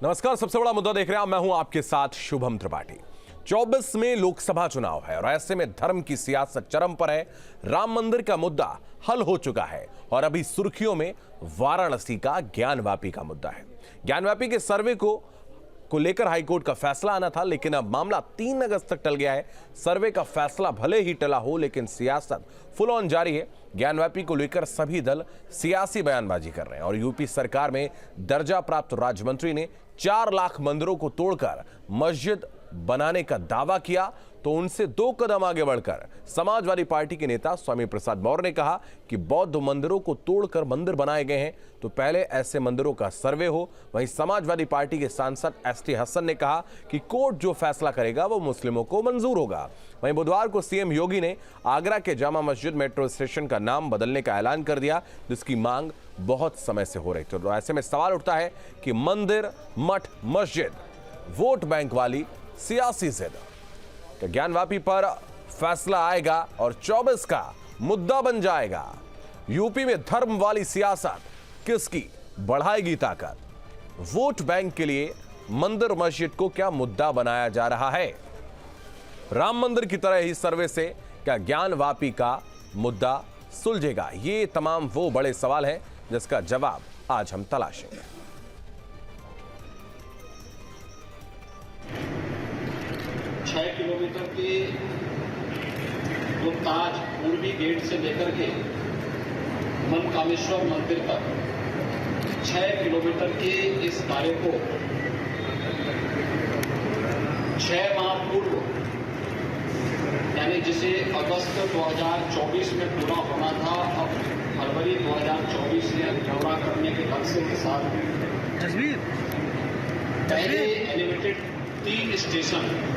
नमस्कार, सबसे बड़ा मुद्दा देख रहे हैं, मैं हूं आपके साथ शुभम त्रिपाठी। 24 में लोकसभा चुनाव है और ऐसे में धर्म की सियासत चरम पर है। राम मंदिर का मुद्दा हल हो चुका है और अभी सुर्खियों में वाराणसी का ज्ञानवापी का मुद्दा है। ज्ञानवापी के सर्वे को लेकर हाईकोर्ट का फैसला आना था, लेकिन अब मामला 3 अगस्त तक टल गया है। सर्वे का फैसला भले ही टला हो, लेकिन सियासत फुल ऑन जारी है। ज्ञानवापी को लेकर सभी दल सियासी बयानबाजी कर रहे हैं और यूपी सरकार में दर्जा प्राप्त राज्य मंत्री ने 4 लाख मंदिरों को तोड़कर मस्जिद बनाने का दावा किया, तो उनसे 2 कदम आगे बढ़कर समाजवादी पार्टी के नेता स्वामी प्रसाद मौर्य ने कहा कि बौद्ध मंदिरों को तोड़कर मंदिर बनाए गए हैं, तो पहले ऐसे मंदिरों का सर्वे हो। वहीं समाजवादी पार्टी के सांसद एसटी हसन ने कहा कि कोर्ट जो फैसला करेगा वो मुस्लिमों को मंजूर होगा। वहीं बुधवार को सीएम योगी ने आगरा के जामा मस्जिद मेट्रो स्टेशन का नाम बदलने का ऐलान कर दिया, जिसकी मांग बहुत समय से हो रही थी। तो ऐसे में सवाल उठता है कि मंदिर, मठ, मस्जिद वोट बैंक वाली सियासी जिद, तो ज्ञानवापी पर फैसला आएगा और 24 का मुद्दा बन जाएगा। यूपी में धर्म वाली सियासत किसकी बढ़ाएगी ताकत? वोट बैंक के लिए मंदिर मस्जिद को क्या मुद्दा बनाया जा रहा है? राम मंदिर की तरह ही सर्वे से क्या ज्ञानवापी का मुद्दा सुलझेगा? ये तमाम वो बड़े सवाल हैं जिसका जवाब आज हम तलाशेंगे। 6 किलोमीटर के ताज पूर्वी गेट से लेकर के मनकामेश्वर मंदिर तक 6 किलोमीटर के इस कार्य को 6 माह पूर्व, यानी जिसे अगस्त 2024 में पूरा होना था, अब फरवरी 2024 में पूरा करने के लक्ष्य के साथ पहले एलिवेटेड 3 स्टेशन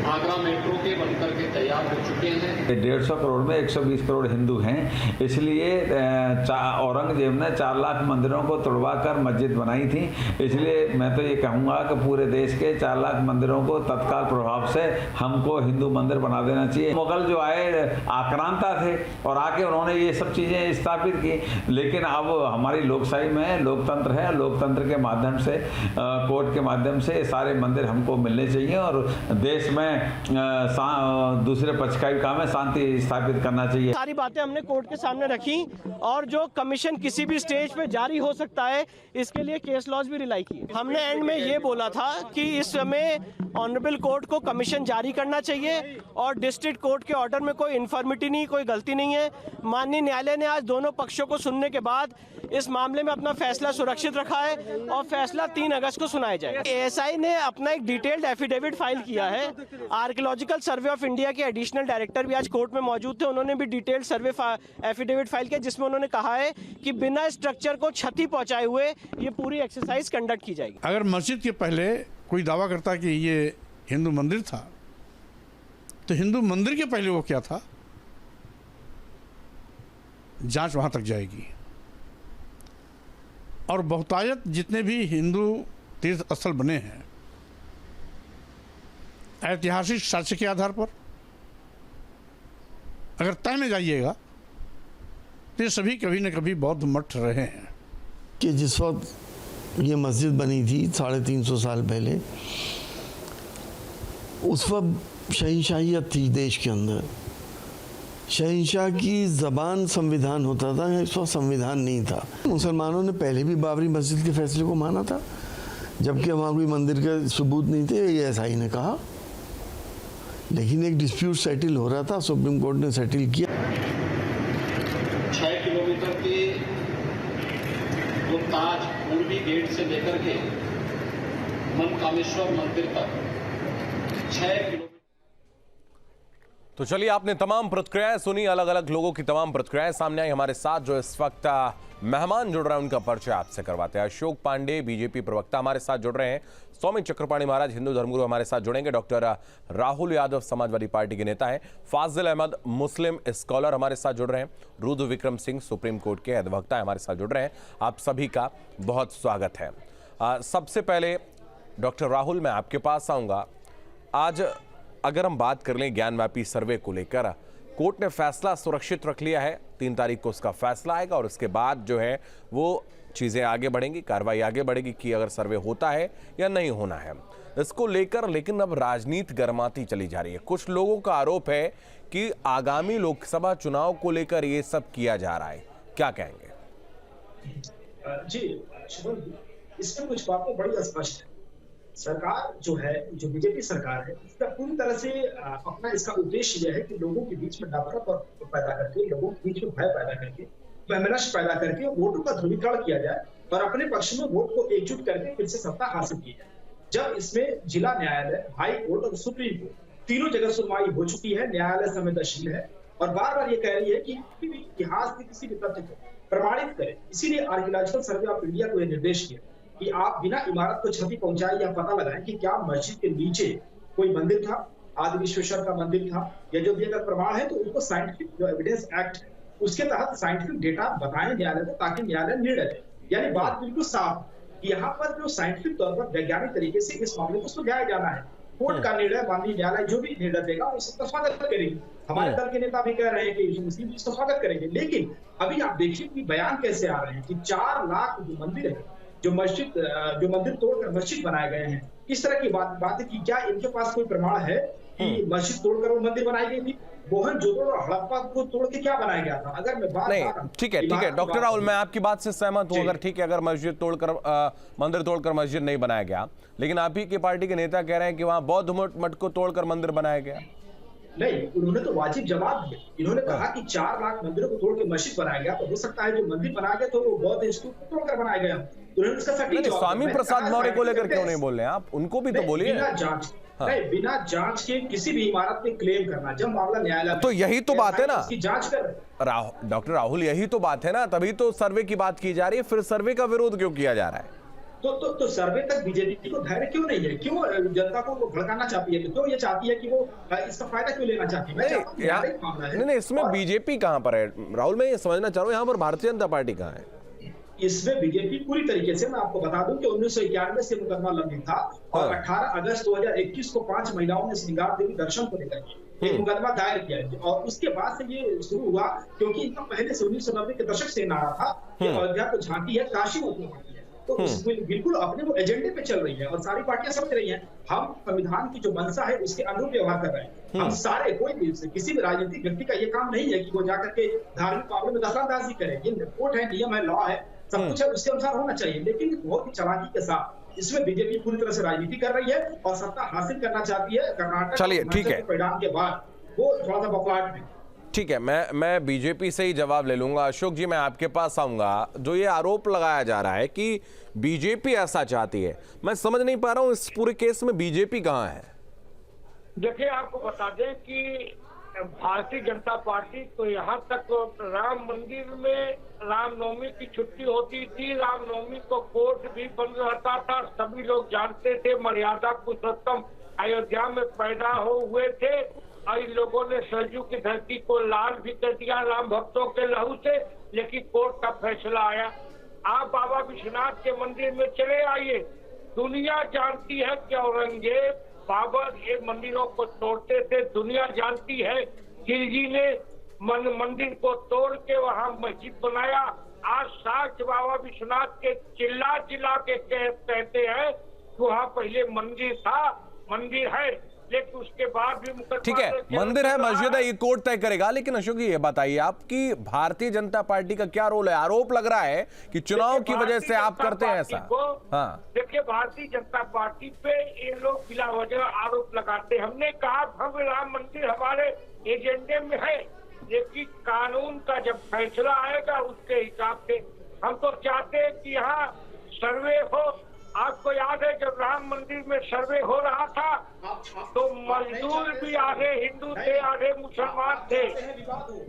आगरा मेट्रो के बनकर के तैयार हो चुके हैं। 150 करोड़ में 120 करोड़ हिंदू हैं, इसलिए औरंगजेब ने 4 लाख मंदिरों को तोड़वाकर मस्जिद बनाई थी। इसलिए मैं तो ये कहूँगा कि पूरे देश के 4 लाख मंदिरों को तत्काल प्रभाव से हमको हिंदू मंदिर बना देना चाहिए। मुगल जो आए आक्रांता थे और आके उन्होंने ये सब चीज़ें स्थापित की, लेकिन अब हमारी लोकशाही में लोकतंत्र है, लोकतंत्र के माध्यम से, कोर्ट के माध्यम से सारे मंदिर हमको मिलने चाहिए और देश में दूसरे पक्ष का भी काम है शांति स्थापित करना चाहिए। सारी बातें हमने कोर्ट के सामने रखी और जो कमीशन किसी भी स्टेज पे जारी हो सकता है, इसके लिए केस लॉज भी रिलाई किए। हमने एंड में ये बोला था कि इस समय ऑनरेबल कोर्ट को कमीशन जारी करना चाहिए और डिस्ट्रिक्ट कोर्ट के ऑर्डर में कोई इन्फॉर्मिटी नहीं, कोई गलती नहीं है। माननीय न्यायालय ने आज दोनों पक्षों को सुनने के बाद इस मामले में अपना फैसला सुरक्षित रखा है और फैसला 3 अगस्त को सुनाया जाएगा। एएसआई ने अपना एक डिटेल्ड एफिडेविट फाइल किया है। आर्कियोलॉजिकल सर्वे ऑफ इंडिया के एडिशनल डायरेक्टर भी आज कोर्ट में मौजूद थे, उन्होंने भी डिटेल्ड सर्वे एफिडेविट फाइल किया, जिसमें उन्होंने कहा है कि बिना स्ट्रक्चर को क्षति पहुंचाए हुए ये पूरी एक्सरसाइज कंडक्ट की जाएगी। अगर मस्जिद के पहले कोई दावा करता कि ये हिंदू मंदिर था, तो हिंदू मंदिर के पहले वो क्या था, जांच वहां तक जाएगी। और बहुतायत जितने भी हिंदू तीर्थ स्थल बने हैं ऐतिहासिक साक्ष्य के आधार पर अगर तय में जाइएगा तो ये सभी कभी न कभी बौद्ध मठ रहे हैं। कि जिस वक्त ये मस्जिद बनी थी 350 साल पहले, उस वक्त शहंशाहियत थी देश के अंदर। शहंशाह की ज़बान संविधान होता था, इस वक्त संविधान नहीं था। मुसलमानों ने पहले भी बाबरी मस्जिद के फैसले को माना था, जबकि वहाँ कोई मंदिर के सबूत नहीं थे, ये एसआई ने कहा। लेकिन एक डिस्प्यूट सेटल हो रहा था, सुप्रीम कोर्ट ने सेटल किया। 6 किलोमीटर के ताज पूर्वी गेट से लेकर के मनकामेश्वर मंदिर तक 6 किलोमीटर। तो चलिए, आपने तमाम प्रतिक्रियाएं सुनी, अलग अलग लोगों की तमाम प्रतिक्रियाएं सामने आई। हमारे साथ जो इस वक्त मेहमान जुड़ रहे हैं उनका परिचय आपसे करवाते हैं। अशोक पांडे बीजेपी प्रवक्ता हमारे साथ जुड़ रहे हैं, स्वामी चक्रपाणी महाराज हिंदू धर्मगुरु हमारे साथ जुड़ेंगे, डॉक्टर राहुल यादव समाजवादी पार्टी के नेता हैं, फाजिल अहमद मुस्लिम स्कॉलर हमारे साथ जुड़ रहे हैं, रुद्र विक्रम सिंह सुप्रीम कोर्ट के अधिवक्ता हमारे साथ जुड़ रहे हैं। आप सभी का बहुत स्वागत है। सबसे पहले डॉक्टर राहुल, मैं आपके पास आऊँगा। आज अगर हम बात कर लें ज्ञानवापी सर्वे को लेकर, कोर्ट ने फैसला सुरक्षित रख लिया है, 3 तारीख को उसका फैसला आएगा और उसके बाद जो है वो चीज़ें आगे बढ़ेंगी, कार्रवाई आगे बढ़ेगी कि अगर सर्वे होता है या नहीं होना है इसको लेकर। लेकिन अब राजनीति गर्माती चली जा रही है। कुछ लोगों का आरोप है कि आगामी लोकसभा चुनाव को लेकर ये सब किया जा रहा है, क्या कहेंगे? जी शुभम जी, इसमें कुछ बातें बड़ी स्पष्ट है। सरकार जो है, जो बीजेपी सरकार है, इसका पूरी तरह से अपना इसका उद्देश्य यह है कि लोगों के बीच में नफरत पैदा करके, लोगों के बीच में भय पैदा करके, वैमनस्य पैदा करके वोटों का ध्रुवीकरण किया जाए और अपने पक्ष में वोट को एकजुट करके फिर से सत्ता हासिल की जाए। जब इसमें जिला न्यायालय, हाई कोर्ट और सुप्रीम कोर्ट तीनों जगह सुनवाई हो चुकी है, न्यायालय संवेदनशील है और बार बार ये कह रही है कि किसी भी इतिहास के किसी भी तथ्य को प्रमाणित करें। इसीलिए आर्कियोलॉजिकल सर्वे ऑफ इंडिया को यह निर्देश किया कि आप बिना इमारत को क्षति पहुंचाए या पता लगाएं कि क्या मस्जिद के नीचे कोई मंदिर था, आदि विश्वेश्वर का मंदिर था, या जो भी अगर प्रमाण है तो उनको साइंटिफिक जो एविडेंस एक्ट है उसके तहत साइंटिफिक डेटा बताएं न्यायालय को, ताकि न्यायालय निर्णय दे। यानी बात बिल्कुल साफ कि यहाँ पर जो साइंटिफिक तौर पर वैज्ञानिक तरीके से इस मामले को सुलझाया जाना है। कोर्ट का निर्णय, माननीय न्यायालय जो भी निर्णय देगा उसका स्वागत करेंगे। हमारे दल के नेता भी कह रहे हैं कि मुस्लिम इसका स्वागत करेंगे। लेकिन अभी आप देखिए कि बयान कैसे आ रहे हैं कि 4 लाख जो मंदिर है, जो मंदिर तोड़कर मस्जिद बनाए गए हैं, इस तरह की बात है कि क्या इनके पास कोई प्रमाण है कि मस्जिद तोड़कर वो मंदिर बनाई गई थी? मोहनजोदड़ो और हड़प्पा को तोड़ के क्या बनाया गया था? अगर मैं बात नहीं, ठीक है डॉक्टर राहुल, मैं आपकी बात से सहमत हूं। अगर ठीक है, अगर मस्जिद तोड़कर मंदिर तोड़कर मस्जिद नहीं बनाया गया, लेकिन आप ही की पार्टी के नेता कह रहे हैं कि वहां बौद्ध मठ को तोड़कर मंदिर बनाया गया। नहीं, उन्होंने तो वाजिब जवाब दिया। इन्होंने कहा कि 4 लाख मंदिरों को तोड़ के मस्जिद बनाया गया, तो हो सकता है जो मंदिर बनाया गया तो वो बौद्ध स्तूप को तोड़कर बनाया गया। उन्होंने इसका सटीक जवाब, स्वामी प्रसाद मौर्य को लेकर क्यों नहीं बोल रहे हैं आप? उनको भी तो बोलिए। बिना जांच बिना जांच के किसी भी इमारत पे क्लेम करना, जब मामला न्यायालय, तो यही तो बात है ना, इसकी जांच कर डॉक्टर राहुल, यही तो बात है ना, तभी तो सर्वे की बात की जा रही है। फिर सर्वे का विरोध क्यों किया जा रहा है? तो सर्वे तक बीजेपी को धैर्य क्यों नहीं है? क्यों जनता को वो भड़काना चाहती है? क्यों ये चाहती है कि वो इसका फायदा क्यों लेना चाहती है? नहीं, इसमें बीजेपी कहां पर है राहुल? मैं ये समझना चाह रहा हूं, यहाँ पर भारतीय जनता पार्टी कहां है? इसमें बीजेपी पूरी तरीके से, मैं आपको बता दूं कि 1991 से मुकदमा लंबित था और 18 अगस्त 2021 को 5 महिलाओं ने श्रृंगार देवी दर्शन को लेकर एक मुकदमा दायर किया और उसके बाद से ये शुरू हुआ, क्योंकि इनका पहले से 1990 के दशक से नारा था कि अयोध्या को झांकी है, काशी को झांकी है। तो बिल्कुल अपने वो एजेंडे पे चल रही है और सारी पार्टियां समझ रही हैं हम संविधान की जो मंशा है उसके अनुरूप व्यवहार कर रहे हैं। हम सारे, कोई भी किसी भी राजनीतिक व्यक्ति का ये काम नहीं है कि वो जाकर के धार्मिक मामले में दखलंदाजी करे। ये कोर्ट है, नियम है, लॉ है, सब कुछ है, उसके अनुसार होना चाहिए। लेकिन बहुत ही चालाकी के साथ इसमें बीजेपी पूरी तरह से राजनीति कर रही है और सत्ता हासिल करना चाहती है। कर्नाटक चलिए ठीक है, परिणाम के बाद वो थोड़ा सा बकवाट है। ठीक है, मैं बीजेपी से ही जवाब ले लूंगा। अशोक जी, मैं आपके पास आऊंगा। जो ये आरोप लगाया जा रहा है कि बीजेपी ऐसा चाहती है, मैं समझ नहीं पा रहा हूं इस पूरे केस में बीजेपी कहां है? देखिए, आपको बता दें कि भारतीय जनता पार्टी तो यहाँ तक राम मंदिर में रामनवमी की छुट्टी होती थी, रामनवमी को कोर्ट भी बंद रहता था, सभी लोग जानते थे, मर्यादा पुरुषोत्तम अयोध्या में पैदा हुए थे और इन लोगों ने सरयू की धरती को लाल भी कर दिया राम भक्तों के लहू से। लेकिन कोर्ट का फैसला आया। आप बाबा विश्वनाथ के मंदिर में चले आइए, दुनिया जानती है कि औरंगजेब, बाबर ये मंदिरों को तोड़ते थे। दुनिया जानती है खिलजी ने मंदिर को तोड़ के वहां मस्जिद बनाया। आज साक्ष बाबा विश्वनाथ के चिल्ला चिल्ला के कहते हैं वहां पहले मंदिर था, मंदिर है, लेकिन उसके बाद भी ठीक है, मंदिर है, मस्जिद है, ये कोर्ट तय करेगा। लेकिन अशोक जी, ये बताइए आपकी भारतीय जनता पार्टी का क्या रोल है? आरोप लग रहा है कि चुनाव की वजह से आप करते हैं ऐसा। हाँ, देखिए, भारतीय जनता पार्टी पे ये लोग बिला वजह आरोप लगाते। हमने कहा भव्य राम मंदिर हमारे एजेंडे में है, लेकिन कानून का जब फैसला आएगा उसके हिसाब से हम तो चाहते हैं कि यहाँ सर्वे हो। आपको याद है जब राम मंदिर में सर्वे हो रहा था तो मजदूर भी आधे हिंदू थे, आधे मुसलमान थे,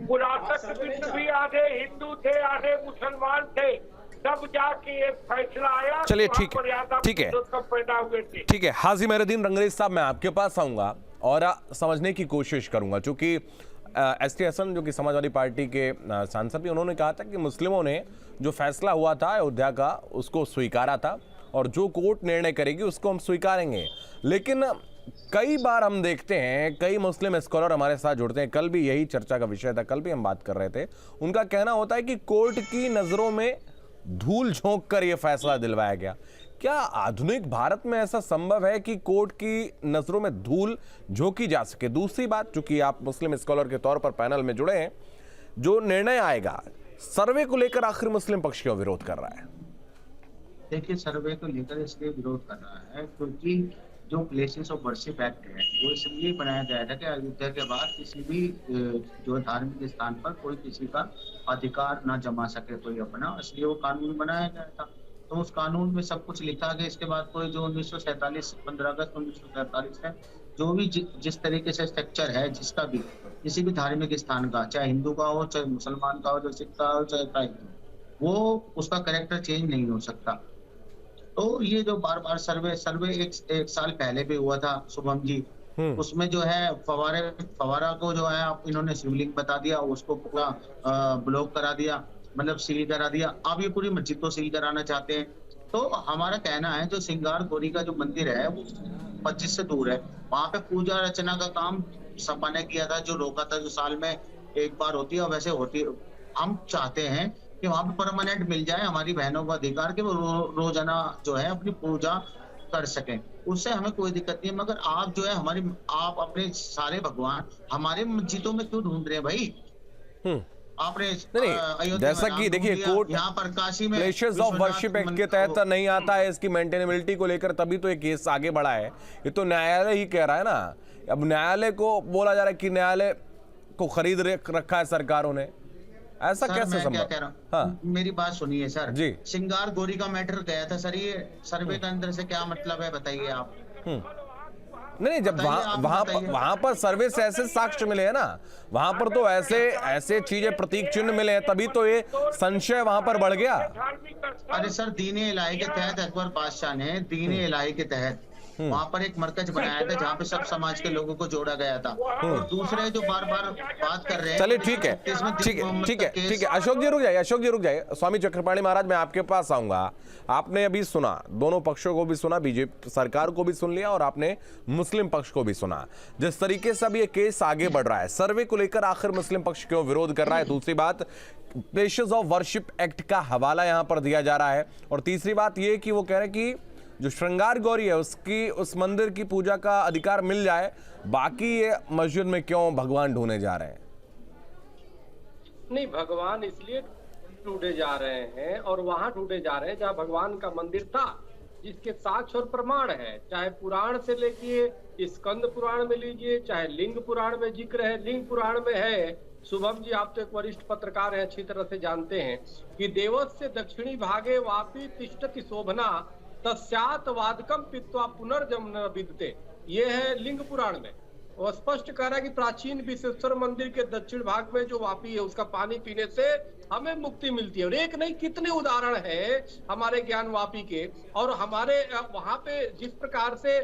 पुरातत्वविद भी आधे हिंदू थे, आधे मुसलमान थे, तब जाके एक फैसला आया। चलिए ठीक है, पैदा हुए थे। ठीक है, हाजी मेहरुद्दीन रंगरेज साहब, मैं आपके पास आऊंगा और समझने की कोशिश करूंगा, क्योंकि एस.टी. हसन जो कि समाजवादी पार्टी के सांसद भी, उन्होंने कहा था कि मुस्लिमों ने जो फैसला हुआ था अयोध्या का उसको स्वीकारा था और जो कोर्ट निर्णय करेगी उसको हम स्वीकारेंगे। लेकिन कई बार हम देखते हैं कई मुस्लिम स्कॉलर हमारे साथ जुड़ते हैं, कल भी यही चर्चा का विषय था, कल भी हम बात कर रहे थे, उनका कहना होता है कि कोर्ट की नज़रों में धूल झोंक कर यह फैसला दिलवाया गया। क्या आधुनिक भारत में ऐसा संभव है कि कोर्ट की नजरों में धूल झोंकी जा सके? दूसरी बात, चूंकि आप मुस्लिम स्कॉलर के तौर पर पैनल में जुड़े हैं, जो निर्णय आएगा सर्वे को लेकर आखिर मुस्लिम पक्ष क्यों विरोध कर रहा है? देखिए, सर्वे को लेकर इसलिए विरोध कर रहा है क्योंकि जो प्लेसेस ऑफ वर्शिप एक्ट है वो इसलिए बनाया गया था कि अयोध्या के बाद किसी भी जो धार्मिक स्थान पर कोई किसी का अधिकार ना जमा सके कोई अपना, इसलिए वो कानून बनाया गया था। तो उस कानून में सब कुछ लिखा गया। इसके बाद कोई जो 1947 15 अगस्त 1947 है, जो भी जिस तरीके से स्ट्रक्चर है जिसका भी किसी भी धार्मिक स्थान का, चाहे हिंदू का हो, चाहे मुसलमान का हो, चाहे सिख का हो, चाहे ईसाई का, वो उसका कैरेक्टर चेंज नहीं हो सकता। तो ये जो बार बार सर्वे एक साल पहले भी हुआ था शुभम जी, उसमें जो है फवारा को जो है इन्होंने शिवलिंग बता दिया, उसको पूरा ब्लॉक करा दिया, मतलब सील करा दिया। अब ये पूरी मस्जिद को सील कराना चाहते हैं। तो हमारा कहना है जो सिंगार गौरी का जो मंदिर है वो 25 से दूर है, वहां पे पूजा अर्चना का काम सपा ने किया था, जो रोका था, जो साल में एक बार होती है, वैसे होती है। हम चाहते हैं कि वहां पे परमानेंट मिल जाए हमारी बहनों को अधिकार कि वो रोजाना जो है अपनी पूजा कर सकें, उससे हमें कोई दिक्कत नहीं है। मगर आप जो है आप अपने सारे भगवान हमारे मस्जिदों में क्यों ढूंढ रहे हैं भाई? आपने नहीं, जैसा कि देखिए कोर्ट यहाँ पर काशी में प्लेसेस ऑफ वर्शिप एक्ट के तहत नहीं आता है, इसकी मेंटेनेबिलिटी को लेकर तभी तो ये केस आगे बढ़ा है। ये तो न्यायालय ही कह रहा है ना। अब न्यायालय को बोला जा रहा है कि न्यायालय को खरीद रखा है सरकारों ने, ऐसा कैसे संभव? हाँ, मेरी बात सुनिए सर जी। सिंगार गौरी का मैटर गया था सर, ये सर्वे के अंदर से क्या मतलब है बताइए आप? नहीं, जब वहां पर सर्वे से ऐसे साक्ष्य मिले हैं ना, वहां पर तो ऐसे चीजें, प्रतीक चिन्ह मिले हैं, तभी तो ये संशय वहां पर बढ़ गया। अरे सर, दीन-ए इलाही के तहत अकबर बादशाह ने दीन-ए इलाही के तहत वहां पर एक मरकज बनाया था जहाँ पे सब समाज के लोगों को जोड़ा गया था। और दूसरे जो बार बार बात कर रहे हैं, चलिए ठीक है अशोक जी रुक जाइए। स्वामी चक्रपाणी महाराज, मैं आपके पास आऊंगा। आपने अभी सुना, दोनों पक्षों को भी सुना, बीजेपी सरकार को भी सुन लिया और आपने मुस्लिम पक्ष को भी सुना। जिस तरीके से अब ये केस आगे बढ़ रहा है, सर्वे को लेकर आखिर मुस्लिम पक्ष क्यों विरोध कर रहा है? दूसरी बात, प्लेसेस ऑफ वर्शिप एक्ट का हवाला यहां पर दिया जा रहा है। और तीसरी बात ये कि वो कह रहे हैं कि जो श्रृंगार गौरी है उस मंदिर की पूजा का अधिकार मिल जाए, बाकी ये मस्जिद में क्यों भगवान ढूंढने जा रहे हैं? नहीं, भगवान इसलिए ढूंढे जा रहे हैं और वहां ढूंढे जा रहे हैं जहां भगवान का मंदिर था, जिसके साक्ष्य और प्रमाण है। चाहे पुराण से लेके स्कंद पुराण में लीजिए, चाहे लिंग पुराण में जिक्र है, लिंग पुराण में है। शुभम जी, आप तो एक वरिष्ठ पत्रकार हैं, अच्छी तरह से जानते हैं कि देवस्य दक्षिणी भागे वापी तिष्ठति शोभना तस्यात वादकम पित्वा पुनर्जन्म न विद्यते। ये है लिंग पुराण में, और स्पष्ट कह रहा है कि प्राचीन विश्वेश्वर मंदिर के दक्षिण भाग में जो वापी है उसका पानी पीने से हमें मुक्ति मिलती है। और एक नहीं कितने उदाहरण है हमारे ज्ञान वापी के। और हमारे वहां पे जिस प्रकार से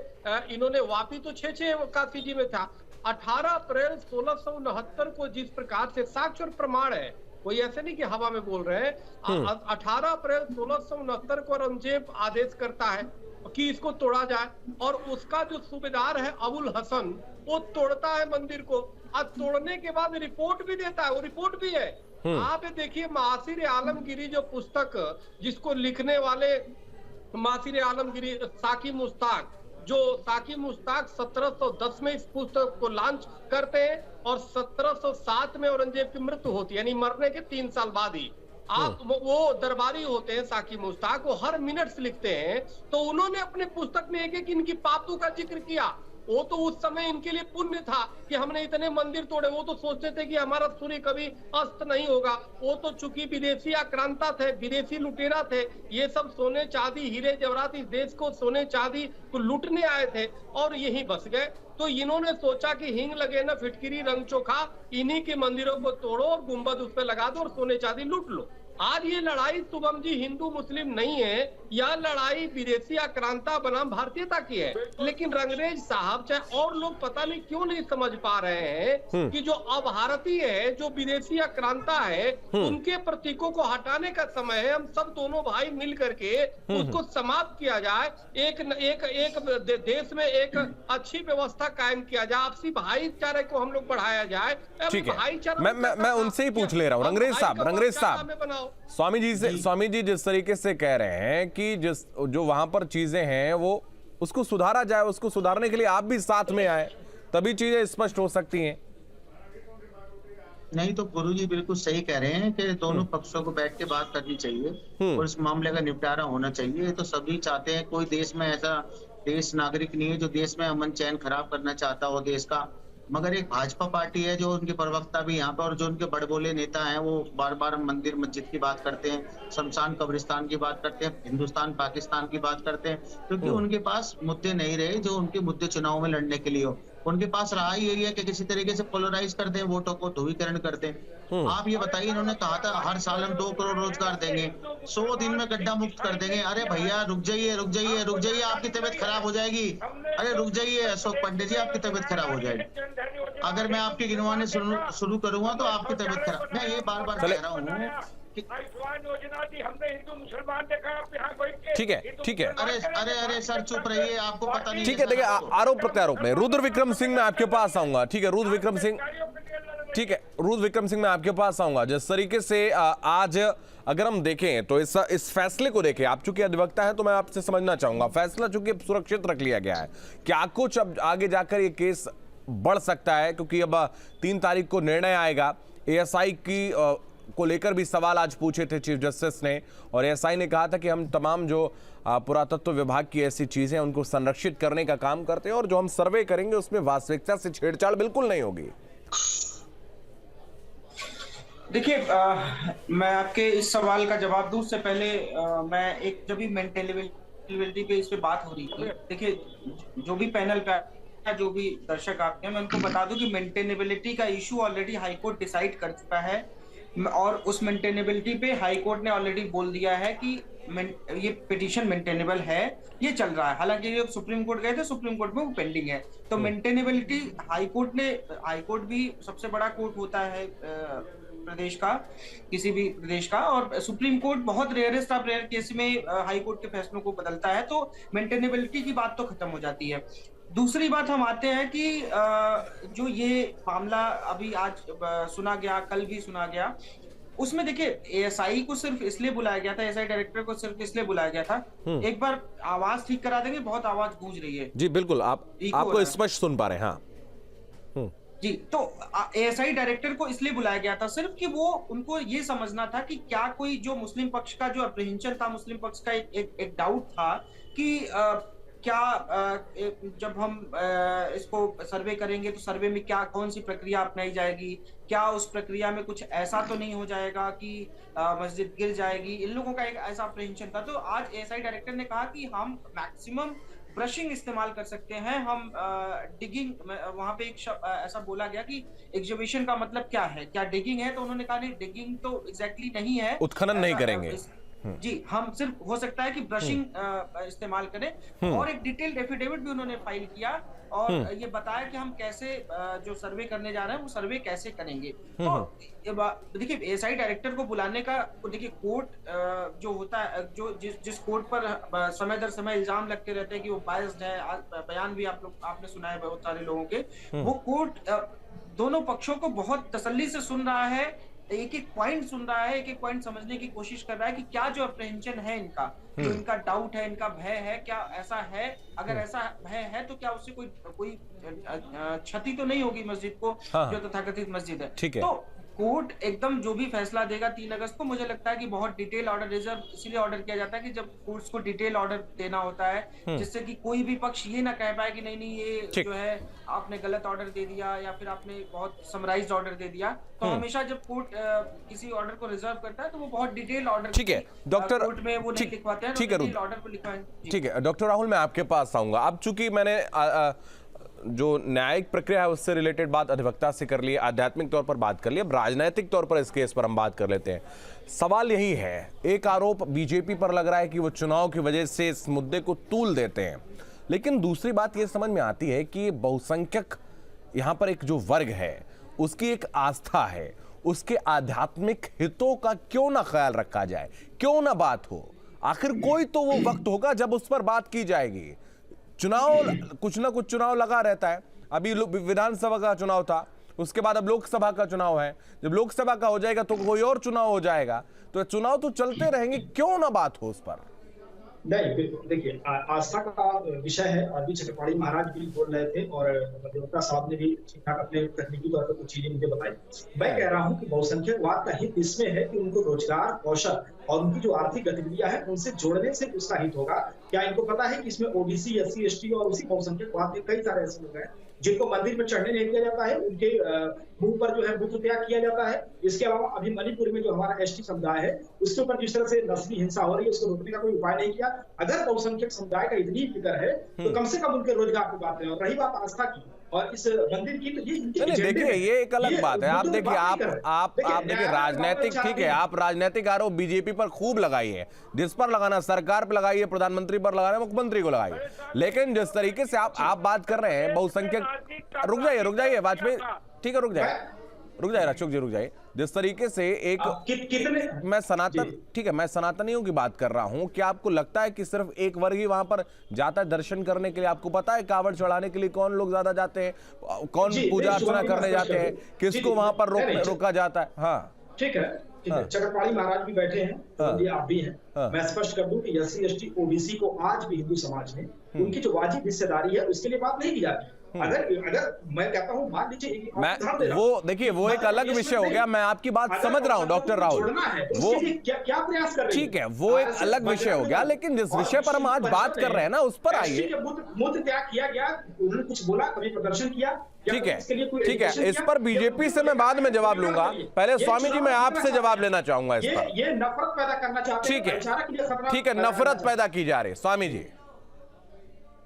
इन्होंने वापी तो 6 काशी जी में था, 18 अप्रैल 1669 को जिस प्रकार से साक्ष्य और प्रमाण है, कोई ऐसे नहीं कि हवा में बोल रहे हैं। 18 अप्रैल 1669 को औरंगजेब आदेश करता है कि इसको तोड़ा जाए, और उसका जो सूबेदार है अबुल हसन, वो तोड़ता है मंदिर को। अब तोड़ने के बाद रिपोर्ट भी देता है, वो रिपोर्ट भी है। आप देखिए, मासिर आलमगिरी जो पुस्तक, जिसको लिखने वाले मासिर आलमगिरी साकी मुश्ताक, जो साकी मुश्ताक 1710 में इस पुस्तक को लॉन्च करते हैं और 1707 में औरंगजेब की मृत्यु होती है, यानी मरने के 3 साल बाद ही। आप वो दरबारी होते हैं साकी मुश्ताक, वो हर मिनट्स लिखते हैं। तो उन्होंने अपने पुस्तक में एक इनकी पापों का जिक्र किया। वो तो उस समय इनके लिए पुण्य था कि हमने इतने मंदिर तोड़े। वो तो सोचते थे कि हमारा सूर्य कभी अस्त नहीं होगा। वो तो चूंकि विदेशी आक्रांता थे, विदेशी लुटेरा थे, ये सब सोने चांदी हीरे जवाहरात इस देश को सोने चांदी को लूटने आए थे और यहीं बस गए। तो इन्होंने सोचा कि हिंग लगे ना फिटकिरी रंग चोखा, इन्हीं के मंदिरों को तोड़ो और गुंबद उस पर लगा दो और सोने चांदी लूट लो। आज ये लड़ाई शुभम जी हिंदू मुस्लिम नहीं है, यह लड़ाई विदेशी आक्रांता बनाम भारतीयता की है। लेकिन रंगरेज साहब, चाहे और लोग पता नहीं क्यों नहीं समझ पा रहे हैं कि जो अभारतीय है, जो विदेशी आक्रांता है, उनके प्रतीकों को हटाने का समय है। हम सब दोनों भाई मिल करके उसको समाप्त किया जाए, एक देश में एक अच्छी व्यवस्था कायम किया जाए, आपसी भाईचारे को हम लोग बढ़ाया जाए। ठीक है, मैं उनसे ही पूछ ले रहा हूँ। रंगरेज साहब जाओ। स्वामी जी जिस तरीके से कह रहे हैं कि जो वहां पर चीजें हैं वो उसको सुधारा जाए, उसको सुधारने के लिए आप भी साथ में आए, तभी चीजें स्पष्ट हो सकती हैं। नहीं तो गुरुजी बिल्कुल सही कह रहे हैं कि दोनों पक्षों को बैठ के बात करनी चाहिए और इस मामले का निपटारा होना चाहिए। तो सभी चाहते हैं, कोई देश में ऐसा देश नागरिक नहीं है जो देश में अमन चैन खराब करना चाहता हो देश का। मगर एक भाजपा पार्टी है जो उनके प्रवक्ता भी यहाँ पर और जो उनके बड़बोले नेता हैं वो बार बार मंदिर मस्जिद की बात करते हैं, शमशान कब्रिस्तान की बात करते हैं, हिंदुस्तान पाकिस्तान की बात करते हैं, क्योंकि उनके पास मुद्दे नहीं रहे जो उनके मुद्दे चुनाव में लड़ने के लिए हो। उनके पास रहा ही यही है कि किसी तरीके से पोलराइज कर दें वोटों को, ध्रुवीकरण कर दें। आप ये बताइए, इन्होंने कहा था हर साल हम 2 करोड़ रोजगार देंगे, 100 दिन में गड्ढा मुक्त कर देंगे। अरे भैया रुक जाइए रुक जाइए रुक जाइए, आपकी तबीयत खराब हो जाएगी। अरे रुक जाइए अशोक पंडित जी, आपकी तबीयत खराब हो जाएगी अगर मैं आपके गिनवाने शुरू करूंगा तो आपकी तबीयत खराब। मैं ये बार बार कह रहा हूँ। योजना दी हमने, हिंदू मुसलमान देखा यहाँ कोई। ठीक है। अरे सर चुप रहिए, आपको पता नहीं। ठीक है, देखिए आरोप प्रत्यारोप में रुद्र विक्रम सिंह मैं आपके पास आऊंगा। ठीक है रुद्र विक्रम सिंह, ठीक है रुद्र विक्रम सिंह मैं आपके पास आऊंगा। जिस तरीके से आज अगर हम देखें तो इस फैसले को देखें, आप चूंकि अधिवक्ता हैं तो मैं आपसे समझना चाहूंगा, फैसला चूंकि सुरक्षित रख लिया गया है, क्या कुछ अब आगे जाकर ये केस बढ़ सकता है? क्योंकि अब 3 तारीख को निर्णय आएगा। एएसआई की को लेकर भी सवाल आज पूछे थे चीफ जस्टिस ने, और एएसआई ने कहा था कि हम तमाम जो पुरातत्व विभाग की ऐसी चीजें हैं उनको संरक्षित करने का काम करते हैं और जो हम सर्वे करेंगे उसमें वास्तविकता से छेड़छाड़ बिल्कुल नहीं होगी। देखिए, मैं आपके इस सवाल का जवाब दूं उससे पहले मैं एक जब भी मेंटेनेबिलिटी पे इस पे बात हो रही थी, देखिए जो भी पैनल पे जो भी दर्शक आपके हैं, मैं उनको बता दूं कि मेंटेनेबिलिटी का issue already high court decide कर चुका है और उस मेंटेनेबिलिटी पे हाई कोर्ट ने ऑलरेडी बोल दिया है कि ये पिटीशन मेंटेनेबल है, ये चल रहा है। हालांकि ये सुप्रीम कोर्ट गए थे, सुप्रीम कोर्ट में वो पेंडिंग है। तो मेंटेनेबिलिटी हाई कोर्ट भी सबसे बड़ा कोर्ट होता है प्रदेश का, किसी भी प्रदेश का, और सुप्रीम कोर्ट बहुत रेयरेस्ट ऑफ रेयर केस में हाई कोर्ट के फैसलों को बदलता है। तो मेंटेनेबिलिटी की बात तो खत्म हो जाती है। दूसरी बात हम आते हैं कि जो ये मामला अभी आज सुना गया, कल भी सुना गया, उसमें देखिए एएसआई को सिर्फ इसलिए बुलाया गया था, एएसआई डायरेक्टर को सिर्फ इसलिए बुलाया गया था। एक बार आवाज ठीक करा देंगे, बहुत आवाज गूंज रही है। जी बिल्कुल, आपको स्पष्ट सुन पा रहे हैं। हाँ जी, तो एएसआई डायरेक्टर को इसलिए बुलाया गया था सिर्फ कि वो उनको ये समझना था कि क्या कोई जो मुस्लिम पक्ष का जो अप्रीहेंशन था, मुस्लिम पक्ष का एक डाउट था कि क्या जब हम इसको सर्वे करेंगे तो सर्वे में क्या कौन सी प्रक्रिया अपनाई जाएगी, क्या उस प्रक्रिया में कुछ ऐसा तो नहीं हो जाएगा कि मस्जिद गिर जाएगी। इन लोगों का एक ऐसा अप्रीहेंशन था। तो आज एएसआई डायरेक्टर ने कहा कि हम मैक्सिमम ब्रशिंग इस्तेमाल कर सकते हैं, हम डिगिंग, वहां पे एक ऐसा बोला गया कि एग्जीबिशन का मतलब क्या है, क्या डिगिंग है? तो उन्होंने कहा नहीं, डिगिंग तो एग्जैक्टली नहीं है, उत्खनन नहीं करेंगे जी, हम सिर्फ हो सकता है कि ब्रशिंग इस्तेमाल करें। और एक डिटेल्ड एफिडेविट भी उन्होंने फाइल किया और ये बताया कि हम कैसे जो सर्वे करने जा रहे हैं वो सर्वे कैसे करेंगे। तो देखिए एएसआई डायरेक्टर को बुलाने का, देखिए कोर्ट जो होता है, जो जिस कोर्ट पर समय दर समय इल्जाम लगते रहते हैं कि वो बायस्ड है, बयान भी आपने सुना है बहुत सारे लोगों के, वो कोर्ट दोनों पक्षों को बहुत तसल्ली से सुन रहा है, एक एक पॉइंट सुन रहा है, एक एक पॉइंट समझने की कोशिश कर रहा है कि क्या जो अप्रीहेंशन है इनका, जो इनका डाउट है, इनका भय है, क्या ऐसा है? अगर ऐसा भय है तो क्या उससे कोई क्षति तो नहीं होगी मस्जिद को, जो तथाकथित मस्जिद है। ठीक है। तो कोर्ट एकदम जो भी फैसला देगा 3 अगस्त को, मुझे लगता है कि बहुत डिटेल ऑर्डर, रिजर्व इसलिए ऑर्डर किया जाता है कि जब कोर्ट्स को डिटेल ऑर्डर देना होता है, जिससे कि कोई भी पक्ष ये ना कह पाए कि नहीं ये जो है आपने गलत ऑर्डर दे दिया या फिर आपने बहुत समराइज्ड ऑर्डर दे दिया। तो हमेशा जब कोर्ट किसी ऑर्डर को रिजर्व करता है तो वो बहुत डिटेल ऑर्डर, ठीक है डॉक्टर, कोर्ट में वो नहीं लिखवाते हैं, डिटेल ऑर्डर को लिखवाएं। ठीक है डॉक्टर राहुल, मैं आपके पास आऊंगा। अब चूंकि मैंने जो न्यायिक प्रक्रिया है उससे रिलेटेड बात अधिवक्ता से कर ली, आध्यात्मिक तौर पर बात कर ली, अब राजनीतिक तौर पर इस केस पर हम बात कर लेते हैं। सवाल यही है, एक आरोप बीजेपी पर लग रहा है कि वो चुनाव की वजह से इस मुद्दे को तूल देते हैं, लेकिन दूसरी बात ये समझ में आती है कि बहुसंख्यक यहाँ पर एक जो वर्ग है उसकी एक आस्था है, उसके आध्यात्मिक हितों का क्यों ना ख्याल रखा जाए, क्यों ना बात हो। आखिर कोई तो वो वक्त होगा जब उस पर बात की जाएगी। चुनाव, कुछ ना कुछ चुनाव लगा रहता है। अभी विधानसभा का चुनाव था, उसके बाद अब लोकसभा का चुनाव है, जब लोकसभा का हो जाएगा तो कोई और चुनाव हो जाएगा, तो चुनाव तो चलते रहेंगे, क्यों ना बात हो उस पर? नहीं, बिल्कुल देखिए, आस्था का विषय है। अभी चक्रपाणी महाराज भी बोल रहे थे और देवता साहब ने भी ठीक ठाक अपने तकनीकी तौर पर कुछ चीजें मुझे बताई। मैं कह रहा हूं कि बहुसंख्यकवाद का हित इसमें है कि उनको रोजगार, कौशल और उनकी जो आर्थिक गतिविधियां हैं उनसे जोड़ने से उसका हित होगा। क्या इनको पता है कि इसमें ओबीसी, एससी, एसटी और उसी बहुसंख्यकवाद के कई सारे ऐसे लोग हैं जिनको मंदिर में चढ़ने नहीं दिया जाता है, उनके मुंह पर जो है बुत त्याग किया जाता है। इसके अलावा अभी मणिपुर में जो हमारा एसटी समुदाय है उसके ऊपर जिस तरह से नस्ली हिंसा हो रही है उसको रोकने का कोई उपाय नहीं किया। अगर बहुसंख्यक समुदाय का इतनी फिक्र है तो कम से कम उनके रोजगार की बात करें। और रही बात आस्था की और इस मंदिर की, तो ये नहीं, देखिए ये एक अलग बात है। आप देखिए, आप देखिए राजनीतिक, ठीक है, आप राजनीतिक आरोप बीजेपी पर खूब लगाइए, जिस पर लगाना सरकार पर लगाइए, प्रधानमंत्री पर लगाना, मुख्यमंत्री को लगाइए, लेकिन जिस तरीके से आप बात कर रहे हैं बहुसंख्यक, रुक जाइए वाजपेयी, ठीक है रुक जाइए अशोक जी रुक जाइए। जिस तरीके से एक मैं सनातन, ठीक है, मैं सनातनियों की बात कर रहा हूं, क्या आपको लगता है कि सिर्फ एक वर्ग ही वहां पर जाता है दर्शन करने के लिए? आपको पता है कावड़ चढ़ाने के लिए कौन लोग ज्यादा जाते हैं, कौन पूजा अर्चना करने जाते हैं, किसको वहां पर रोका जाता है? हाँ ठीक है, चक्रपाणी महाराज भी बैठे हैं, आप भी हैं। मैं स्पष्ट कर दूं कि एससी, एसटी, ओबीसी को आज भी हिंदू समाज में उनकी जो वाजिब हिस्सेदारी है उसके लिए बात नहीं की जाती। अगर मैं कहता हूं, मान लीजिए, वो देखिए वो एक अलग विषय हो गया, मैं आपकी बात समझ रहा हूं डॉक्टर राहुल, वो क्या प्रयास कर रहे हैं, ठीक है, वो एक अलग विषय हो गया, लेकिन जिस विषय पर हम आज बात कर रहे हैं ना उस पर आइए। मुद्दे त्याग किया गया, उन्होंने कुछ बोला, कभी प्रदर्शन किया, ठीक है, इस पर बीजेपी से मैं बाद में जवाब लूंगा, पहले स्वामी जी मैं आपसे जवाब लेना चाहूंगा इस पर। ये नफरत पैदा करना चाहते हैं, ठीक है, नफरत पैदा की जा रही। स्वामी जी,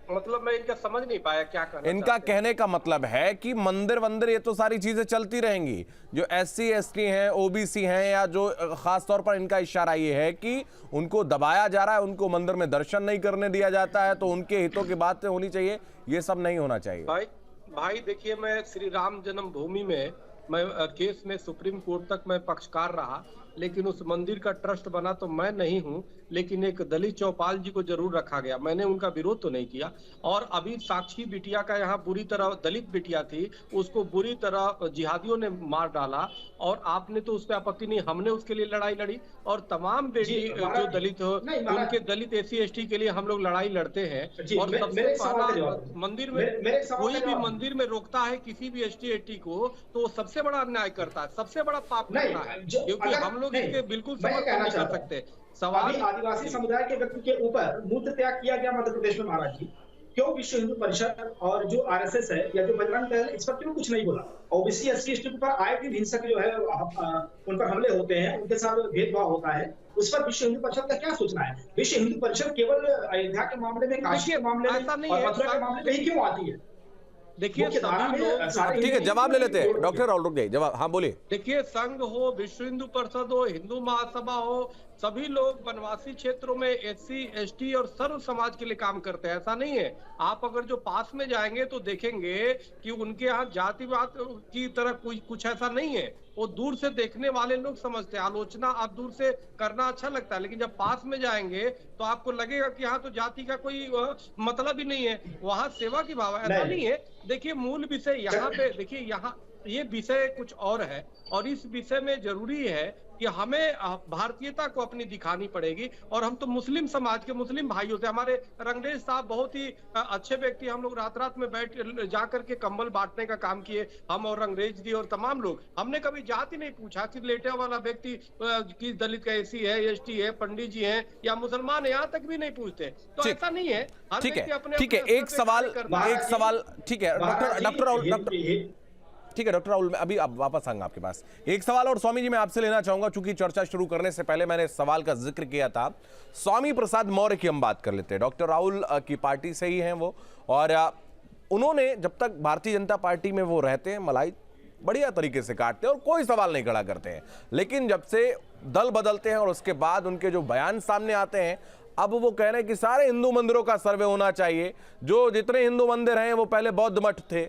मतलब मैं इनका समझ नहीं पाया क्या कहना। इनका कहने का मतलब है कि मंदिर ये तो सारी चीजें चलती रहेंगी, जो एससी, एसटी हैं, ओबीसी हैं, या जो खास तौर पर इनका इशारा ये है कि उनको दबाया जा रहा है, उनको मंदिर में दर्शन नहीं करने दिया जाता है, तो उनके हितों की बात होनी चाहिए, ये सब नहीं होना चाहिए। भाई देखिए, मैं श्री राम जन्मभूमि में मैं केस में सुप्रीम कोर्ट तक मैं पक्षकार रहा, लेकिन उस मंदिर का ट्रस्ट बना तो मैं नहीं हूं, लेकिन एक दलित चौपाल जी को जरूर रखा गया, मैंने उनका विरोध तो नहीं किया। और अभी साक्षी बिटिया का यहाँ बुरी तरह, दलित बिटिया थी, उसको बुरी तरह जिहादियों ने मार डाला और आपने तो उस पर आपत्ति नहीं, हमने उसके लिए लड़ाई लड़ी। और तमाम बेटी जो दलित हो उनके, दलित एससी एसटी के लिए हम लोग लड़ाई लड़ते हैं। और सबसे पहला मंदिर में, कोई भी मंदिर में रोकता है किसी भी एसटी एसटी को तो सबसे बड़ा अन्याय करता है, सबसे बड़ा पाप करता है, क्योंकि हम लोग इसके बिल्कुल समर्थन नहीं कर सकते। सवाल आदिवासी समुदाय के व्यक्ति के ऊपर मूत्र त्याग किया गया मध्य प्रदेश में महाराज जी, क्यों विश्व हिंदू परिषद और जो आरएसएस है या जो बजरंग दल इस पर क्यों कुछ नहीं बोला? ओबीसी, एससी, एसटी पर आए भी हिंसक जो है उन पर हमले होते हैं, उनके साथ भेदभाव होता है, उस पर विश्व हिंदू परिषद का क्या सोचना है? विश्व हिंदू परिषद केवल अयोध्या के मामले में, काशी के मामले में और मथुरा के मामले में ही क्यों आती है? देखिए, ठीक है, जवाब ले लेते हैं डॉक्टर राहुल, रुक जाइए, जवाब, हाँ बोलिए। देखिए, संघ हो, विश्व हिंदू परिषद हो, हिंदू महासभा हो, सभी लोग वनवासी क्षेत्रों में एससी, एसटी और सर्व समाज के लिए काम करते हैं, ऐसा नहीं है। आप अगर जो पास में जाएंगे तो देखेंगे कि उनके यहाँ जातिवाद की तरह कुछ ऐसा नहीं है। वो दूर से देखने वाले लोग समझते हैं, आलोचना आप दूर से करना अच्छा लगता है, लेकिन जब पास में जाएंगे तो आपको लगेगा कि यहाँ तो जाति का कोई मतलब ही नहीं है, वहाँ सेवा की भाव है, ऐसा नहीं है। देखिए, मूल विषय यहाँ पे देखिए, यहाँ ये विषय कुछ और है, और इस विषय में जरूरी है कि हमें भारतीयता को अपनी दिखानी पड़ेगी। और हम तो मुस्लिम समाज के, मुस्लिम भाइयों से, हमारे रंगरेज साहब बहुत ही अच्छे व्यक्ति, हम लोग रात में बैठ जाकर के कंबल बांटने का काम किए, हम और रंगरेज जी और तमाम लोग। हमने कभी जाति नहीं पूछा कि लेटे वाला व्यक्ति की दलित का एसी है, एसटी है, पंडित जी है या मुसलमान है, यहाँ तक भी नहीं पूछते। तो ऐसा नहीं है, ठीक है, एक सवाल, ठीक है डॉक्टर राहुल, ठीक है डॉक्टर राहुल, अभी आप वापस आएंगे आपके पास। एक सवाल और स्वामी जी मैं आपसे लेना चाहूंगा, चूंकि चर्चा शुरू करने से पहले मैंने सवाल का जिक्र किया था। स्वामी प्रसाद मौर्य की हम बात कर लेते हैं, डॉक्टर राहुल की पार्टी से ही हैं वो, और उन्होंने जब तक भारतीय जनता पार्टी में वो रहते हैं मलाई बढ़िया तरीके से काटते हैं और कोई सवाल नहीं खड़ा करते हैं, लेकिन जब से दल बदलते हैं और उसके बाद उनके जो बयान सामने आते हैं, अब वो कह रहे हैं कि सारे हिंदू मंदिरों का सर्वे होना चाहिए, जो जितने हिंदू मंदिर हैं वो पहले बौद्ध मठ थे।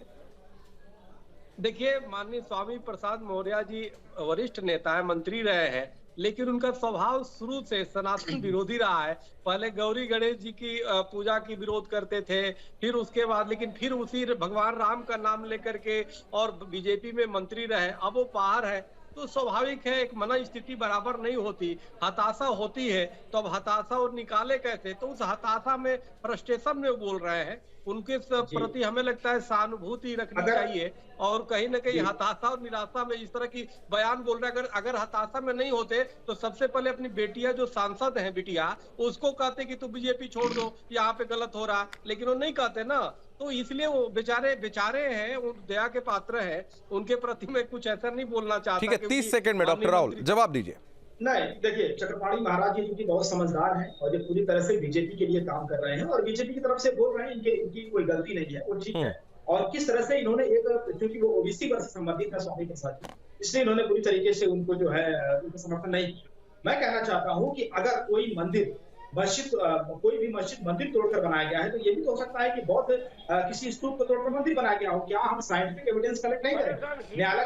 देखिए, माननीय स्वामी प्रसाद मौर्य जी वरिष्ठ नेता है, मंत्री रहे हैं, लेकिन उनका स्वभाव शुरू से सनातन विरोधी रहा है। पहले गौरी गणेश जी की पूजा की विरोध करते थे, फिर उसके बाद लेकिन फिर उसी भगवान राम का नाम लेकर के और बीजेपी में मंत्री रहे, अब वो बाहर है। तो स्वाभाविक है एक मन स्थिति बराबर नहीं होती, हताशा होती है, तो अब हताशा और निकाले कैसे? तो उस हताशा में फ्रस्ट्रेशन में बोल रहे हैं। उनके प्रति हमें लगता है सहानुभूति रखनी चाहिए और कहीं ना कहीं हताशा और निराशा में इस तरह की बयान बोल रहे हैं। अगर हताशा में नहीं होते तो सबसे पहले अपनी बेटियां जो सांसद हैं बिटिया, उसको कहते कि तू बीजेपी छोड़ दो, यहाँ पे गलत हो रहा, लेकिन वो नहीं कहते ना। तो इसलिए वो बेचारे हैं, वो दया के पात्र हैं, उनके प्रति मैं कुछ ऐसा नहीं बोलना चाहता। ठीक है, 30 सेकंड में डॉक्टर राहुल जवाब दीजिए। नहीं, देखिए चक्रपाणी महाराज जी क्योंकि बहुत समझदार हैं और ये पूरी तरह से बीजेपी के लिए काम कर रहे हैं और बीजेपी की तरफ से बोल रहे हैं, इनकी कोई गलती नहीं है, वो ठीक है। और किस तरह से इन्होंने क्योंकि वो ओबीसी वर्ग से संबंधित है स्वामी प्रसाद जी, इसलिए इन्होंने पूरी तरीके से उनको जो है उनको समर्थन नहीं किया। मैं कहना चाहता हूँ कि अगर कोई मंदिर कोई भी मस्जिद मंदिर तोड़कर बनाया गया है तो ये भी तो हो सकता है कि बौद्ध किसी स्तूप को तोड़कर मंदिर बनाया गया हो। क्या हम साइंटिफिक एविडेंस कलेक्ट नहीं करेंगे? न्यायालय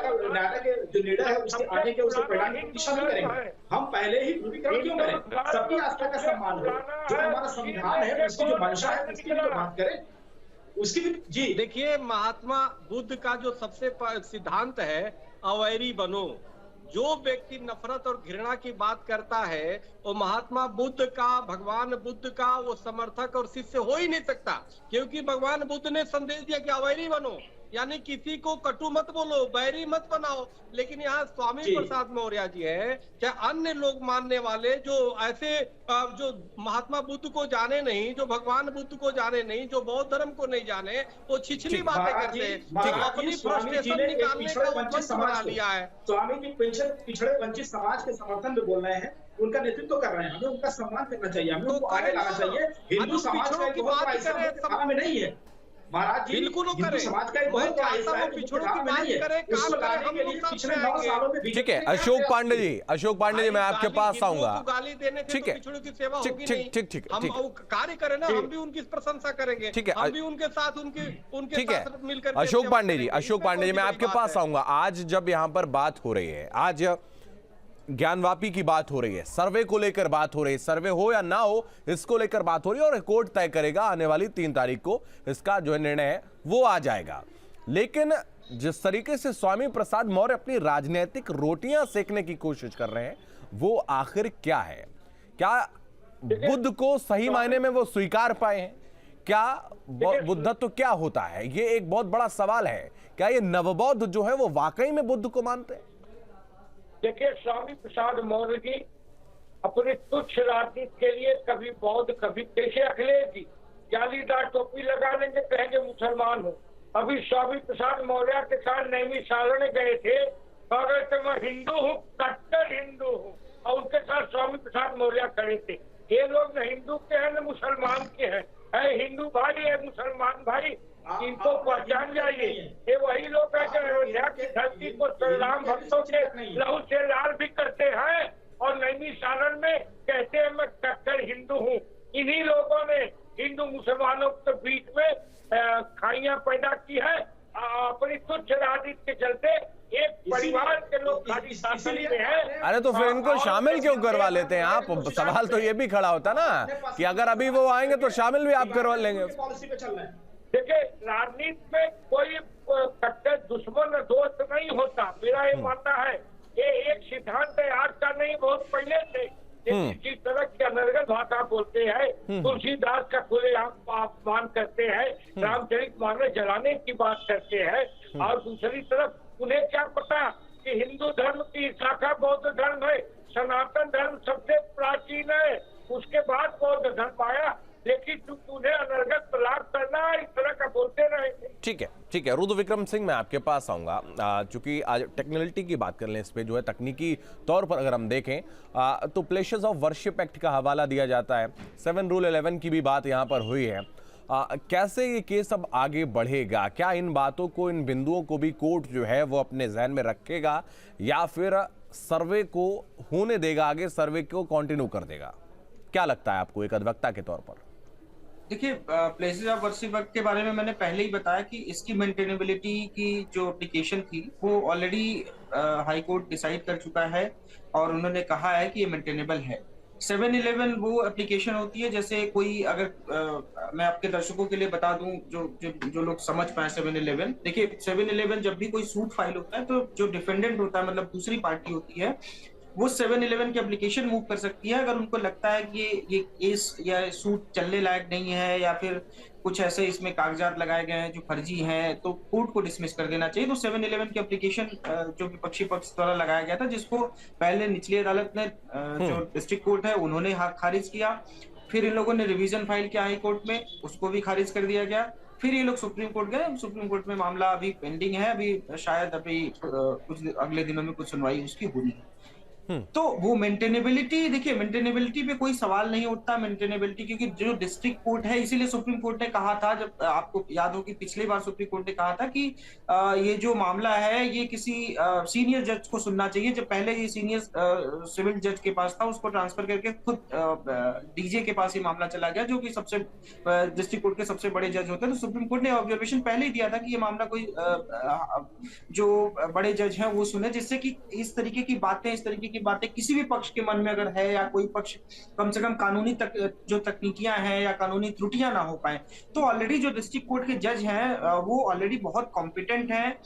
के जो निर्णय है उसके आगे के उसके परिणाम की दिशा नहीं करेंगे? हम पहले ही ध्रुवीकरण क्यों करें? सबकी आस्था का सम्मान हो, जो हमारा संविधान है उसकी जो मंशा है उसकी भी तो बात करें, उसकी भी। जी देखिए, महात्मा बुद्ध का जो सबसे सिद्धांत है अवैरी बनो। जो व्यक्ति नफरत और घृणा की बात करता है वो महात्मा बुद्ध का, भगवान बुद्ध का वो समर्थक और शिष्य हो ही नहीं सकता, क्योंकि भगवान बुद्ध ने संदेश दिया कि अवैरी बनो, यानी किसी को कटु मत बोलो, बैरी मत बनाओ। लेकिन यहाँ स्वामी प्रसाद मौर्य जी हैं, चाहे अन्य लोग मानने वाले जो ऐसे जो महात्मा बुद्ध को जाने नहीं, जो भगवान बुद्ध को जाने नहीं, जो बौद्ध धर्म को नहीं जाने, वो छिछली बातें करते हैं, अपनी फ्रस्ट्रेशन निकालने का उपलक्ष्य बना लिया है। स्वामी जी पिछड़े वंचित समाज के समर्थन में बोल रहे हैं, उनका नेतृत्व कर रहे हैं, हमें उनका सम्मान करना चाहिए, हमें उनको आगे लाना चाहिए। हिंदू समाज का एक बहुत बड़ा हिस्सा में नहीं है महाराज जी, बिल्कुल हिंदू समाज का एक बहुत बड़ा हिस्सा है, पिछड़ों की बात करें, काम करें, हम लोग पिछले 9 सालों में। ठीक है, अशोक पांडे जी मैं आपके पास आऊंगा। गाली देने से तो पिछड़ों की सेवा होगी नहीं। ठीक हम कार्य करें ना, हम भी उनकी प्रशंसा करेंगे, ठीक है, हम भी उनके साथ उनके साथ मिलकर। अशोक पांडे जी मैं आपके पास आऊंगा। आज जब यहाँ पर बात हो रही है, आज ज्ञानवापी की बात हो रही है, सर्वे को लेकर बात हो रही है, सर्वे हो या ना हो इसको लेकर बात हो रही है और कोर्ट तय करेगा आने वाली 3 तारीख को इसका जो निर्णय है वो आ जाएगा। लेकिन जिस तरीके से स्वामी प्रसाद मौर्य अपनी राजनीतिक रोटियां सेकने की कोशिश कर रहे हैं वो आखिर क्या है? क्या बुद्ध को सही मायने में वो स्वीकार पाए हैं? क्या बुद्धत्व क्या होता है? ये एक बहुत बड़ा सवाल है। क्या ये नवबौद्ध जो है वो वाकई में बुद्ध को मानते हैं? देखिए, स्वामी प्रसाद मौर्य जी अपने तुच्छ राजनीति के लिए कभी बौद्ध, कभी जैसे अखिलेश जी जालीदार टोपी लगा लेंगे, कहेंगे मुसलमान हो। अभी स्वामी प्रसाद मौर्य के साथ नैमिषारण्य गए थे, अगर मैं हिंदू हूँ, कट्टर हिंदू हूँ, और उनके साथ स्वामी प्रसाद मौर्य खड़े थे। ये लोग न हिंदू के हैं न मुसलमान के हैं, है हिंदू भाई है मुसलमान भाई, इनको पहचान जाइए। ये वही लोग हैं जो अयोध्या की धरती को श्री राम भक्तों के लहू से लाल भी करते हैं और नैमिषारण्य में कहते हैं मैं कट्टर हिंदू हूँ। इन्हीं लोगों ने हिंदू मुसलमानों के बीच में खाइयां पैदा की है अपनी तुच्छ राजनीति के चलते। एक परिवार के लोग खाली शासन में हैं। अरे तो फिर इनको शामिल क्यों करवा लेते हैं आप? सवाल तो ये भी खड़ा होता ना कि अगर अभी वो आएंगे तो शामिल भी आप करवा लेंगे। देखिए, राजनीति में कोई कट्टर दुश्मन दोस्त नहीं होता, मेरा ये मानना है। ये एक सिद्धांत है, आज का नहीं, बहुत पहले से जिस तरह की अनर्गल भाषा बोलते हैं, तुलसीदास का खुलेआम अपमान करते हैं, रामचरितमानस जलाने की बात करते हैं, और दूसरी तरफ उन्हें क्या पता कि हिंदू धर्म की शाखा बौद्ध धर्म है, सनातन धर्म सबसे प्राचीन है, उसके बाद बौद्ध धर्म आया। लेकिन उन्हें अनर्गल प्रलाप करना इस तरह का बोलते रहे थे। ठीक है रुद्र विक्रम सिंह मैं आपके पास आऊंगा। चूंकि आज टेक्निकलिटी की बात कर लें, इस पे जो है तकनीकी तौर पर अगर हम देखें तो प्लेसेस ऑफ वर्शिप एक्ट का हवाला दिया जाता है, 7 रूल 11 की भी बात यहाँ पर हुई है। कैसे ये केस अब आगे बढ़ेगा? क्या इन बातों को, इन बिंदुओं को भी कोर्ट जो है वो अपने जहन में रखेगा या फिर सर्वे को होने देगा, आगे सर्वे को कंटिन्यू कर देगा? क्या लगता है आपको एक अधिवक्ता के तौर पर? देखिए, प्लेसेस ऑफ वर्शिप के बारे में मैंने पहले ही बताया कि इसकी मेंटेनेबिलिटी की जो एप्लीकेशन थी वो ऑलरेडी हाई कोर्ट डिसाइड कर चुका है और उन्होंने कहा है कि ये मेंटेनेबल है। 7-Eleven वो एप्लीकेशन होती है, जैसे कोई अगर मैं आपके दर्शकों के लिए बता दूं जो लोग समझ पाए 7-Eleven। देखिए, 7-Eleven जब भी कोई सूट फाइल होता है तो जो डिफेंडेंट होता है, मतलब दूसरी पार्टी होती है, वो 7-Eleven की एप्लीकेशन मूव कर सकती है अगर उनको लगता है कि ये केस या सूट चलने लायक नहीं है या फिर कुछ ऐसे इसमें कागजात लगाए गए हैं जो फर्जी हैं, तो कोर्ट को डिसमिस कर देना चाहिए। तो 7-Eleven की एप्लीकेशन जो विपक्षी पक्ष द्वारा लगाया गया था, जिसको पहले निचली अदालत ने जो डिस्ट्रिक्ट कोर्ट है उन्होंने खारिज किया, फिर इन लोगों ने रिवीजन फाइल किया हाई कोर्ट में, उसको भी खारिज कर दिया गया। फिर ये लोग सुप्रीम कोर्ट गए, सुप्रीम कोर्ट में मामला अभी पेंडिंग है, अभी शायद कुछ अगले दिनों में कुछ सुनवाई उसकी होनी है। तो वो मेंटेनेबिलिटी, देखिए मेंटेनेबिलिटी पे कोई सवाल नहीं उठता, मेंटेनेबिलिटी, क्योंकि जो डिस्ट्रिक्ट कोर्ट है, इसीलिए सुप्रीम कोर्ट ने कहा था, जब आपको याद हो कि पिछली बार सुप्रीम कोर्ट ने कहा था कि ये जो मामला है ये किसी सीनियर जज को सुनना चाहिए। जब पहले ये सीनियर सिविल जज के पास था, उसको ट्रांसफर करके खुद डीजे के पास ये मामला चला गया, जो कि सबसे डिस्ट्रिक्ट कोर्ट के सबसे बड़े जज होते हैं। तो सुप्रीम कोर्ट ने ऑब्जर्वेशन पहले ही दिया था कि ये मामला कोई जो बड़े जज हैं वो सुने, जिससे कि इस तरीके की बातें किसी भी पक्ष के मन में अगर है या कोई पक्ष कम से कम कानूनी जो तकनीकियां हैं या कानूनी त्रुटियां ना हो पाए। तो ऑलरेडी जो डिस्ट्रिक्ट कोर्ट के जज हैं वो ऑलरेडी बहुत कॉम्पिटेंट हैं।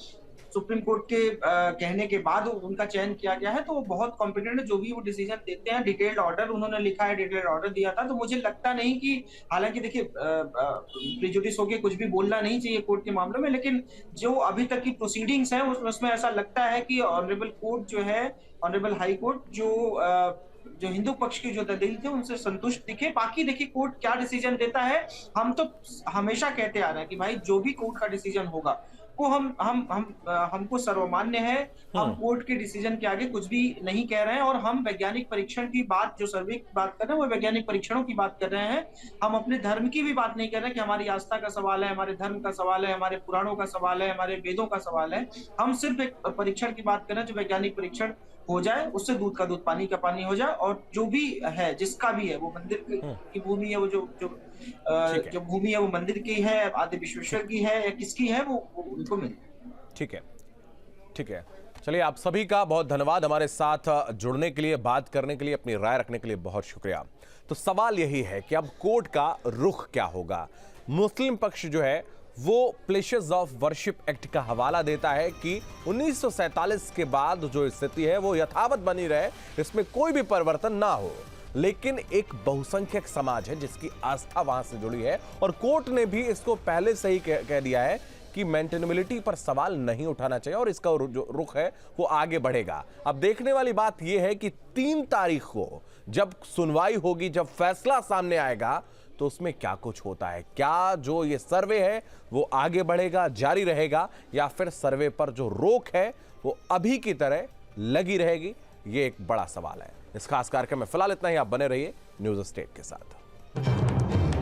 सुप्रीम कोर्ट के कहने के बाद उनका चयन किया गया है, तो वो बहुत कॉम्पिटेंट है। जो भी वो डिसीजन देते हैं, डिटेल्ड ऑर्डर उन्होंने लिखा है, डिटेल्ड ऑर्डर दिया था। तो मुझे लगता नहीं कि, हालांकि देखिए प्रेजुडिस होके कुछ भी बोलना नहीं चाहिए कोर्ट के मामलों में, लेकिन जो अभी तक की प्रोसीडिंग्स है उसमें ऐसा लगता है कि ऑनरेबल कोर्ट जो है, ऑनरेबल हाई कोर्ट जो हिंदू पक्ष की जो दलील थे उनसे संतुष्ट दिखे। बाकी देखिए कोर्ट क्या डिसीजन देता है, हम तो हमेशा कहते आ रहे हैं कि भाई जो भी कोर्ट का डिसीजन होगा वो हमको सर्वमान्य है। हम कोर्ट के डिसीजन के आगे कुछ भी नहीं कह रहे हैं, और हम वैज्ञानिक परीक्षण की बात, जो सर्वे की बात कर रहे हैं वो वैज्ञानिक परीक्षणों की बात कर रहे हैं। हम अपने धर्म की भी बात नहीं कर रहे कि हमारी आस्था का सवाल है, हमारे धर्म का सवाल है, हमारे पुराणों का सवाल है, हमारे वेदों का सवाल है। हम सिर्फ एक परीक्षण की बात कर रहे हैं, जो वैज्ञानिक परीक्षण हो जाए, उससे दूध का दूध पानी का पानी हो जाए, और जो भी है, जिसका भी है, वो मंदिर की भूमि है, वो जो भूमि है वो मंदिर की है, आदि विश्वेश्वर की है या किसकी है, वो उनको मिले। ठीक है। चलिए, आप सभी का बहुत धन्यवाद हमारे साथ जुड़ने के लिए, बात करने के लिए, अपनी राय रखने के लिए बहुत शुक्रिया। तो सवाल यही है कि अब कोर्ट का रुख क्या होगा। मुस्लिम पक्ष जो है वो प्लेसेस ऑफ वर्शिप एक्ट का हवाला देता है कि 1947 के बाद जो स्थिति है वो यथावत बनी रहे, इसमें कोई भी परिवर्तन ना हो। लेकिन एक बहुसंख्यक समाज है जिसकी आस्था वहां से जुड़ी है, और कोर्ट ने भी इसको पहले से ही कह दिया है कि मेंटेनेबिलिटी पर सवाल नहीं उठाना चाहिए, और इसका जो रुख है वो आगे बढ़ेगा। अब देखने वाली बात यह है कि 3 तारीख को जब सुनवाई होगी, जब फैसला सामने आएगा, तो उसमें क्या कुछ होता है। क्या जो ये सर्वे है वो आगे बढ़ेगा, जारी रहेगा, या फिर सर्वे पर जो रोक है वो अभी की तरह लगी रहेगी, ये एक बड़ा सवाल है। इस खास कार्यक्रम में फिलहाल इतना ही। आप बने रहिए न्यूज़ स्टेट के साथ।